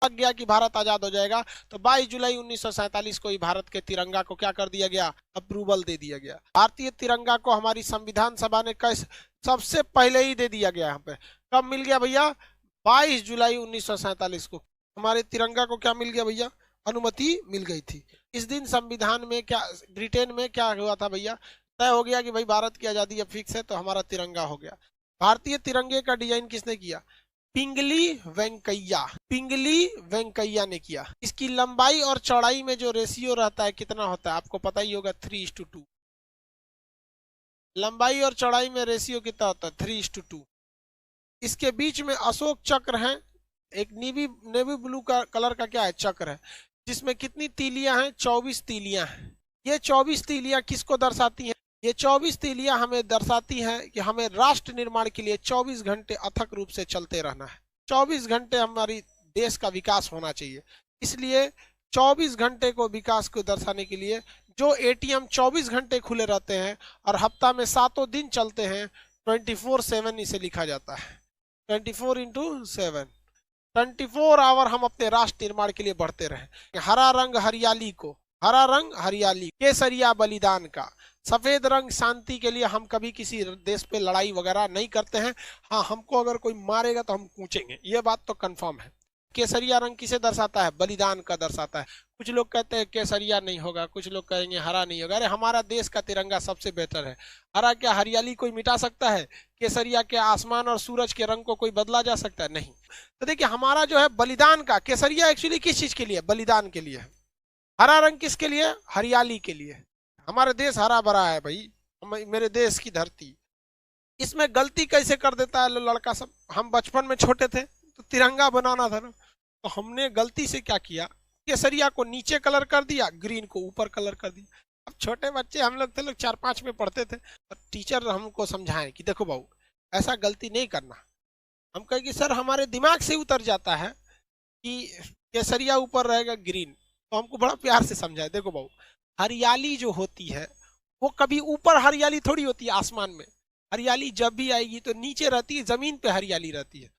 लग गया कि भारत आजाद हो जाएगा, तो 22 जुलाई 1947 को ही भारत के तिरंगा को क्या कर दिया गया, अप्रूवल दे दिया गया। भारतीय तिरंगा को हमारी संविधान सभा ने कैसे सबसे पहले ही दे दिया गया। यहाँ पे कब मिल गया भैया, 22 जुलाई 1947 को हमारे तिरंगा को क्या मिल गया भैया, अनुमति मिल गई थी। इस दिन संविधान में क्या, ब्रिटेन में क्या हुआ था भैया, तय हो गया कि भाई भारत की आजादी अब फिक्स है, तो हमारा तिरंगा हो गया। भारतीय तिरंगे का डिजाइन किसने किया, पिंगली वेंकैया, पिंगली वेंकैया ने किया। इसकी लंबाई और चौड़ाई में जो रेशियो रहता है कितना होता है, आपको पता ही होगा, 3:2। लंबाई और चौड़ाई में रेशियो कितना होता है, 3:2। इसके बीच में अशोक चक्र है, एक नेवी ब्लू का कलर का क्या है, चक्र है, जिसमें कितनी तीलियां हैं, 24 तीलियां हैं। ये 24 तीलियां किसको दर्शाती हैं, ये 24 तीलियां हमें दर्शाती हैं कि हमें राष्ट्र निर्माण के लिए 24 घंटे अथक रूप से चलते रहना है। 24 घंटे हमारी देश का विकास होना चाहिए। इसलिए 24 घंटे को विकास को दर्शाने के लिए जो एटीएम 24 घंटे खुले रहते हैं और हफ्ता में 7 दिन चलते हैं, 24/7 इसे लिखा जाता है। 24/7, 24 आवर हम अपने राष्ट्र निर्माण के लिए बढ़ते रहे। हरा रंग हरियाली को, हरा रंग हरियाली, केसरिया बलिदान का, सफेद रंग शांति के लिए, हम कभी किसी देश पे लड़ाई वगैरह नहीं करते हैं। हाँ, हमको अगर कोई मारेगा तो हम कूचेंगे, ये बात तो कंफर्म है। केसरिया रंग किसे दर्शाता है, बलिदान का दर्शाता है। कुछ लोग कहते हैं केसरिया नहीं होगा, कुछ लोग कहेंगे हरा नहीं होगा। अरे हमारा देश का तिरंगा सबसे बेहतर है। हरा क्या हरियाली कोई मिटा सकता है, केसरिया के आसमान और सूरज के रंग को कोई बदला जा सकता है, नहीं। तो देखिए हमारा जो है बलिदान का, केसरिया एक्चुअली किस चीज के लिए, बलिदान के लिए। हरा रंग किसके लिए, हरियाली के लिए। हमारा देश हरा भरा है भाई, मेरे देश की धरती। इसमें गलती कैसे कर देता है लड़का सब, हम बचपन में छोटे थे तो तिरंगा बनाना था ना, तो हमने गलती से क्या किया, केसरिया को नीचे कलर कर दिया, ग्रीन को ऊपर कलर कर दिया। अब छोटे बच्चे हम लोग थे, लोग 4-5 में पढ़ते थे, और टीचर हमको समझाए कि देखो बाबू ऐसा गलती नहीं करना। हम कहे कि सर हमारे दिमाग से उतर जाता है कि केसरिया ऊपर रहेगा, ग्रीन। तो हमको बड़ा प्यार से समझाए, देखो बाबू हरियाली जो होती है वो कभी ऊपर हरियाली थोड़ी होती है आसमान में, हरियाली जब भी आएगी तो नीचे रहती है, जमीन पे हरियाली रहती है।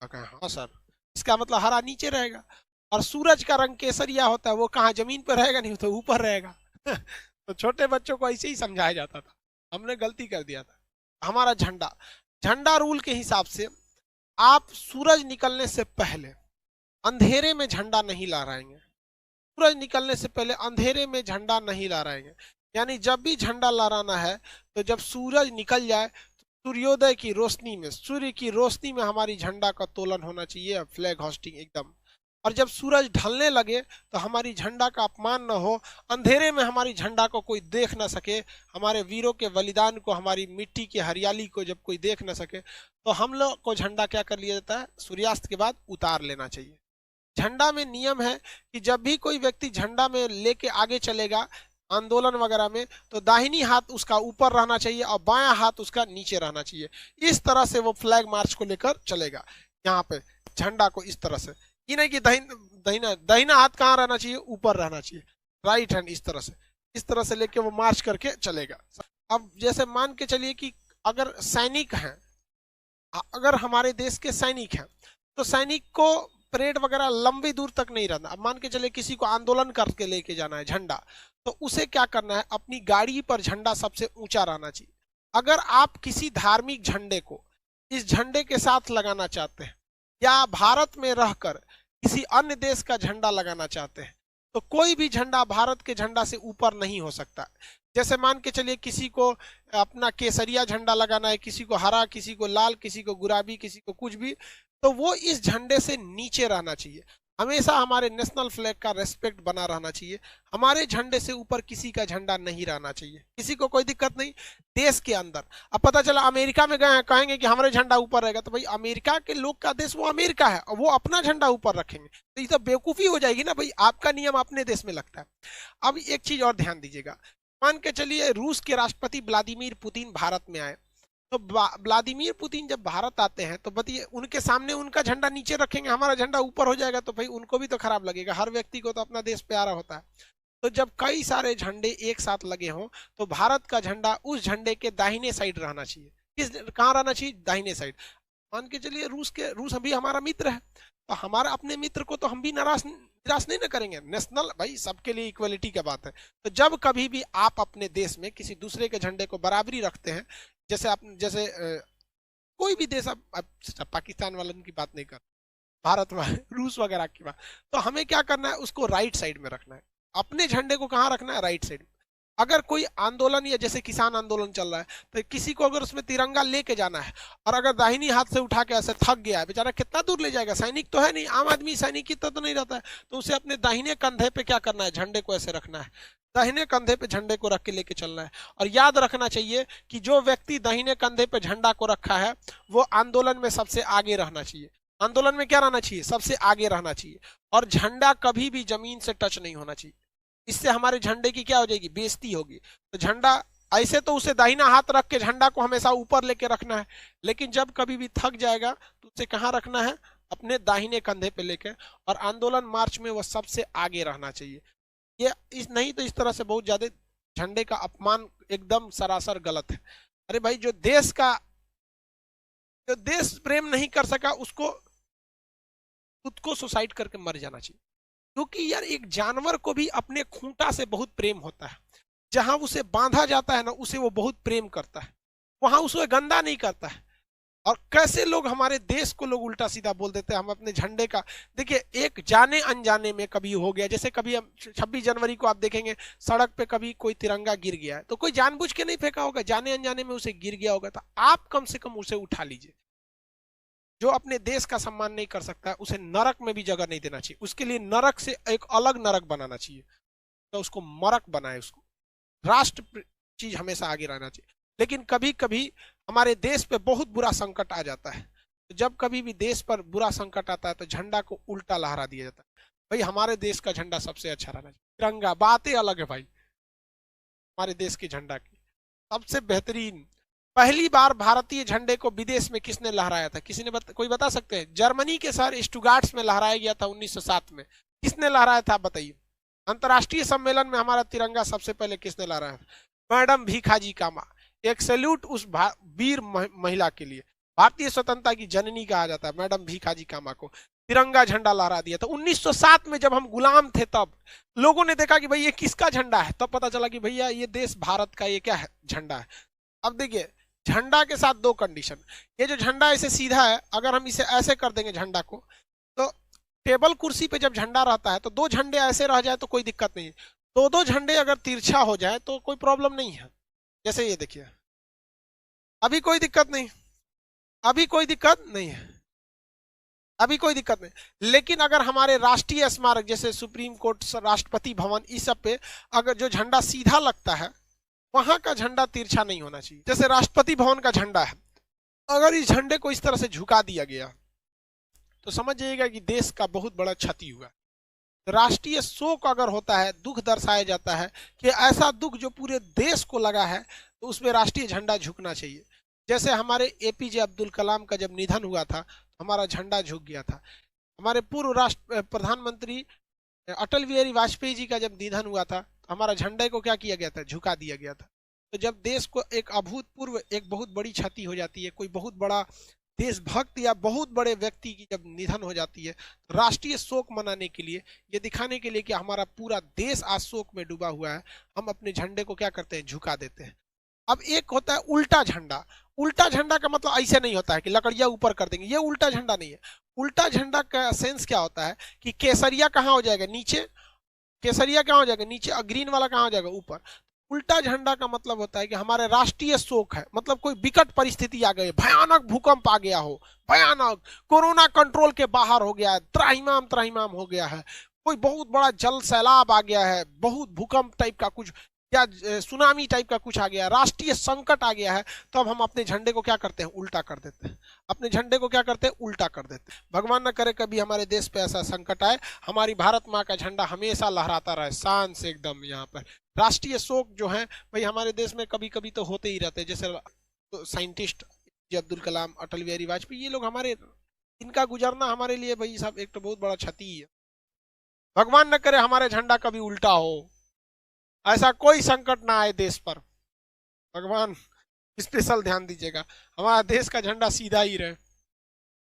हाँ सर, इसका मतलब हरा नीचे रहेगा। और सूरज का रंग केसरिया होता है, वो कहाँ जमीन पर रहेगा, नहीं तो ऊपर रहेगा। तो छोटे बच्चों को ऐसे ही समझाया जाता था, हमने गलती कर दिया था। हमारा झंडा, झंडा रूल के हिसाब से आप सूरज निकलने से पहले अंधेरे में झंडा नहीं लहराएंगे, सूरज निकलने से पहले अंधेरे में झंडा नहीं लहराएंगे। यानी जब भी झंडा लहराना है तो जब सूरज निकल जाए, सूर्योदय की रोशनी में, सूर्य की रोशनी में हमारी झंडा का तोलन होना चाहिए, फ्लैग होस्टिंग एकदम। और जब सूरज ढलने लगे तो हमारी झंडा का अपमान न हो, अंधेरे में हमारी झंडा को कोई देख ना सके, हमारे वीरों के बलिदान को, हमारी मिट्टी की हरियाली को जब कोई देख ना सके, तो हम लोग को झंडा क्या कर लिया जाता है, सूर्यास्त के बाद उतार लेना चाहिए। झंडा में नियम है कि जब भी कोई व्यक्ति झंडा में लेके आगे चलेगा आंदोलन वगैरह में, तो दाहिनी हाथ उसका ऊपर रहना चाहिए और बायां हाथ उसका नीचे रहना चाहिए। इस तरह से वो फ्लैग मार्च को लेकर चलेगा। यहाँ पे झंडा को इस तरह से, ये नहीं कि दाहिना हाथ कहाँ रहना चाहिए, ऊपर रहना चाहिए, राइट हैंड इस तरह से लेके वो मार्च करके चलेगा। अब जैसे मान के चलिए कि अगर सैनिक हैं, अगर हमारे देश के सैनिक हैं, तो सैनिक को परेड वगैरह लंबी दूर तक नहीं रहना। अब मान के चले किसी को आंदोलन करके लेके जाना है झंडा, तो उसे क्या करना है, अपनी गाड़ी पर झंडा सबसे ऊंचा रहना चाहिए। अगर आप किसी धार्मिक झंडे को इस झंडे के साथ लगाना चाहते हैं, या भारत में रहकर किसी अन्य देश का झंडा लगाना चाहते हैं, तो कोई भी झंडा भारत के झंडा से ऊपर नहीं हो सकता। जैसे मान के चलिए किसी को अपना केसरिया झंडा लगाना है, किसी को हरा, किसी को लाल, किसी को गुलाबी, किसी को कुछ भी, तो वो इस झंडे से नीचे रहना चाहिए। हमेशा हमारे नेशनल फ्लैग का रेस्पेक्ट बना रहना चाहिए। हमारे झंडे से ऊपर किसी का झंडा नहीं रहना चाहिए, किसी को कोई दिक्कत नहीं। देश के अंदर अब पता चला अमेरिका में गए हैं, कहेंगे कि हमारे झंडा ऊपर रहेगा, तो भाई अमेरिका के लोग का देश वो अमेरिका है और वो अपना झंडा ऊपर रखेंगे, तो ये तो बेवकूफी हो जाएगी ना भाई, आपका नियम अपने देश में लगता है। अब एक चीज और ध्यान दीजिएगा, मान के चलिए रूस के राष्ट्रपति व्लादिमीर पुतिन भारत में आए, तो व्लादिमीर पुतिन जब भारत आते हैं तो बताइए उनके सामने उनका झंडा नीचे रखेंगे, हमारा झंडा ऊपर हो जाएगा, तो भाई उनको भी तो खराब लगेगा। हर व्यक्ति को तो अपना देश प्यारा होता है। तो जब कई सारे झंडे एक साथ लगे हों, तो भारत का झंडा उस झंडे के दाहिने साइड रहना चाहिए। कहाँ रहना चाहिए, दाहिने साइड। मान के चलिए रूस अभी हमारा मित्र है, तो हमारा अपने मित्र को तो हम भी निराश नहीं ना करेंगे। नेशनल भाई सबके लिए इक्वलिटी की बात है। तो जब कभी भी आप अपने देश में किसी दूसरे के झंडे को बराबरी रखते हैं, जैसे कोई भी देश, आप पाकिस्तान वालों की बात नहीं कर, भारत में रूस वगैरह की बात, तो हमें क्या करना है, उसको राइट साइड में रखना है। अपने झंडे को कहाँ रखना है, राइट साइड में। अगर कोई आंदोलन या जैसे किसान आंदोलन चल रहा है, तो किसी को अगर उसमें तिरंगा लेके जाना है और अगर दाहिनी हाथ से उठा के ऐसे थक गया है बेचारा, कितना दूर ले जाएगा, सैनिक तो है नहीं, आम आदमी सैनिक की तो नहीं रहता है, तो उसे अपने दाहिने कंधे पे क्या करना है, झंडे को ऐसे रखना है, दाहिने कंधे पे झंडे को रख के लेके चलना है। और याद रखना चाहिए कि जो व्यक्ति दाहिने कंधे पे झंडा को रखा है वो आंदोलन में सबसे आगे रहना चाहिए। आंदोलन में क्या रहना चाहिए, सबसे आगे रहना चाहिए। और झंडा कभी भी जमीन से टच नहीं होना चाहिए, इससे हमारे झंडे की क्या हो जाएगी, बेइज्जती होगी। तो झंडा ऐसे तो उसे दाहिना हाथ रख के झंडा को हमेशा ऊपर लेके रखना है, लेकिन जब कभी भी थक जाएगा तो उसे कहाँ रखना है, अपने दाहिने कंधे पे लेके। और आंदोलन मार्च में वो सबसे आगे रहना चाहिए। ये नहीं तो इस तरह से बहुत ज्यादा झंडे का अपमान एकदम सरासर गलत है। अरे भाई जो देश प्रेम नहीं कर सका उसको खुद को सुसाइड करके मर जाना चाहिए। क्योंकि यार एक जानवर को भी अपने खूंटा से बहुत प्रेम होता है, जहां उसे बांधा जाता है ना उसे वो बहुत प्रेम करता है, वहां उसे गंदा नहीं करता है। और कैसे लोग हमारे देश को लोग उल्टा सीधा बोल देते हैं। हम अपने झंडे का देखिए, एक जाने अनजाने में कभी हो गया, जैसे कभी हम 26 जनवरी को आप देखेंगे सड़क पे कभी कोई तिरंगा गिर गया है, तो कोई जानबूझ के नहीं फेंका होगा, जाने अनजाने में उसे गिर गया होगा, तो आप कम से कम उसे उठा लीजिए। जो अपने देश का सम्मान नहीं कर सकता उसे नरक में भी जगह नहीं देना चाहिए, उसके लिए नरक से एक अलग नरक बनाना चाहिए, तो उसको मरक बनाए, उसको राष्ट्र चीज हमेशा आगे रहना चाहिए। लेकिन कभी कभी हमारे देश पे बहुत बुरा संकट आ जाता है, तो जब कभी भी देश पर बुरा संकट आता है तो झंडा को उल्टा लहरा दिया जाता है। भाई हमारे देश का झंडा सबसे अच्छा रहना चाहिए, तिरंगा बातें अलग है भाई, हमारे देश के झंडा की सबसे बेहतरीन। पहली बार भारतीय झंडे को विदेश में किसने लहराया था, किसी ने कोई बता सकते हैं? जर्मनी के शहर स्टुगार्ट्स में लहराया गया था 1907 में। किसने लहराया था, आप बताइए। अंतर्राष्ट्रीय सम्मेलन में हमारा तिरंगा सबसे पहले किसने लहराया था? मैडम भीखाजी कामा। एक सैल्यूट उस वीर महिला के लिए, भारतीय स्वतंत्रता की जननी कहा जाता है मैडम भीखाजी कामा को। तिरंगा झंडा लहरा दिया था 1907 में, जब हम गुलाम थे तब लोगों ने देखा कि भाई ये किसका झंडा है, तब पता चला कि भैया ये देश भारत का ये क्या है, झंडा है। अब देखिए झंडा के साथ दो कंडीशन, ये जो झंडा ऐसे सीधा है, अगर हम इसे ऐसे कर देंगे झंडा को, तो टेबल कुर्सी पे जब झंडा रहता है तो दो झंडे ऐसे रह जाए तो कोई दिक्कत नहीं है, दो दो झंडे अगर तिरछा हो जाए तो कोई प्रॉब्लम नहीं है। जैसे ये देखिए, अभी कोई दिक्कत नहीं, अभी कोई दिक्कत नहीं है, अभी कोई दिक्कत नहीं। लेकिन अगर हमारे राष्ट्रीय स्मारक जैसे सुप्रीम कोर्ट, राष्ट्रपति भवन, इस सब पे अगर जो झंडा सीधा लगता है वहां का झंडा तिरछा नहीं होना चाहिए। जैसे राष्ट्रपति भवन का झंडा है, अगर इस झंडे को इस तरह से झुका दिया गया तो समझ जाइएगा कि देश का बहुत बड़ा क्षति हुआ। राष्ट्रीय शोक अगर होता है, दुख दर्शाया जाता है कि ऐसा दुख जो पूरे देश को लगा है, तो उसमें राष्ट्रीय झंडा झुकना चाहिए। जैसे हमारे एपीजे अब्दुल कलाम का जब निधन हुआ था तो हमारा झंडा झुक गया था। हमारे पूर्व राष्ट्र प्रधानमंत्री अटल बिहारी वाजपेयी जी का जब निधन हुआ था तो हमारा झंडे को क्या किया गया था, झुका दिया गया था। तो जब देश को एक अभूतपूर्व एक बहुत बड़ी क्षति हो जाती है, कोई बहुत बड़ा देशभक्त या बहुत बड़े व्यक्ति की जब निधन हो जाती है, तो राष्ट्रीय शोक मनाने के लिए, ये दिखाने के लिए कि हमारा पूरा देश आज शोक में डूबा हुआ है, हम अपने झंडे को क्या करते हैं, झुका देते हैं। अब एक होता है उल्टा झंडा। उल्टा झंडा का मतलब ऐसे नहीं होता है कि लकड़ियां ऊपर कर देंगे, ये उल्टा झंडा नहीं है। उल्टा झंडा का सेंस क्या होता है कि केसरिया कहाँ हो जाएगा, नीचे, केसरिया कहाँ हो जाएगा नीचे, और ग्रीन वाला कहाँ हो जाएगा, ऊपर। उल्टा झंडा का मतलब होता है कि हमारे राष्ट्रीय शोक है, मतलब कोई विकट परिस्थिति आ गई, भयानक भूकंप आ गया हो, भयानक कोरोना कंट्रोल के बाहर हो गया है, त्राहिमाम त्राहिमाम हो गया है, कोई बहुत बड़ा जल सैलाब आ गया है, बहुत भूकंप टाइप का कुछ या सुनामी टाइप का कुछ आ गया, राष्ट्रीय संकट आ गया है, तो अब हम अपने झंडे को क्या करते हैं, उल्टा कर देते हैं। अपने झंडे को क्या करते हैं, उल्टा कर देते हैं। भगवान न करे कभी हमारे देश पे ऐसा संकट आए, हमारी भारत माँ का झंडा हमेशा लहराता रहे शान से एकदम। यहाँ पर राष्ट्रीय शोक जो है भाई हमारे देश में कभी कभी तो होते ही रहते हैं, जैसे तो साइंटिस्ट अब्दुल कलाम, अटल बिहारी वाजपेयी, ये लोग हमारे, इनका गुजरना हमारे लिए भाई साहब एक तो बहुत बड़ा क्षति है। भगवान न करे हमारे झंडा कभी उल्टा हो, ऐसा कोई संकट ना आए देश पर, भगवान स्पेशल ध्यान दीजिएगा, हमारा देश का झंडा सीधा ही रहे।